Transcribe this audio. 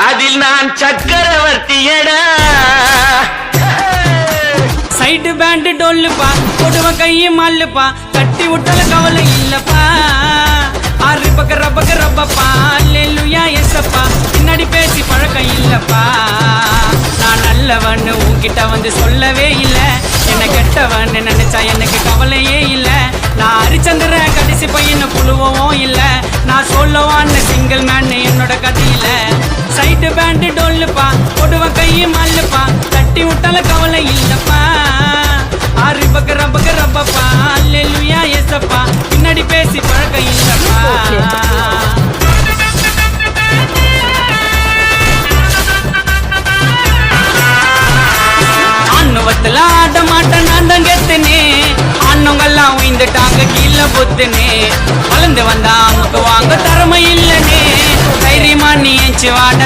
அதில் நான் சக்கரவர்த்தியடா. Side pant டொல்லுப்பா கொடுவ கையை மால்லுப்பா கட்டி விட்டல கவலை இல்லப்பா ஆறு பக்க ரப்பப்பா அல்லேலூயா எசப்பா பின்னாடி பேசி பழக்கம் இல்லப்பா நான் நல்லவன்னு உன்கிட்ட வந்து சொல்லவே இல்ல என்ன கெட்டவன்னு நினைச்சா எனக்கு கவலையே இல்ல நான் ஹரிச்சந்திர கடைசி பையனை புழுவவும் இல்ல நான் சொல்லவான்னு சிங்கிள் மேன் என்னோட கதையில சைடு பேண்ட் டொல்லுப்பா கொடுவ கையை மால்லுப்பா தட்டி விட்டால கவலை இல்லப்பா ஆறு பக்க ரப்பப்பா அல்லேலூயா எசப்பா பின்னாடி பேசி பழக்கம் இல்லப்பா ஆண்ணுவத்துல ஆட மாட்டேன் நான் தான் கெத்துனே ஆண்ணுங்கெல்லாம் உயிந்துட்டாங்க கீழே பொத்துனே வளர்ந்து வந்தா அமுக்கு வாங்க திறமை இல்லனே தைரியமா நீ எஞ்சி வாட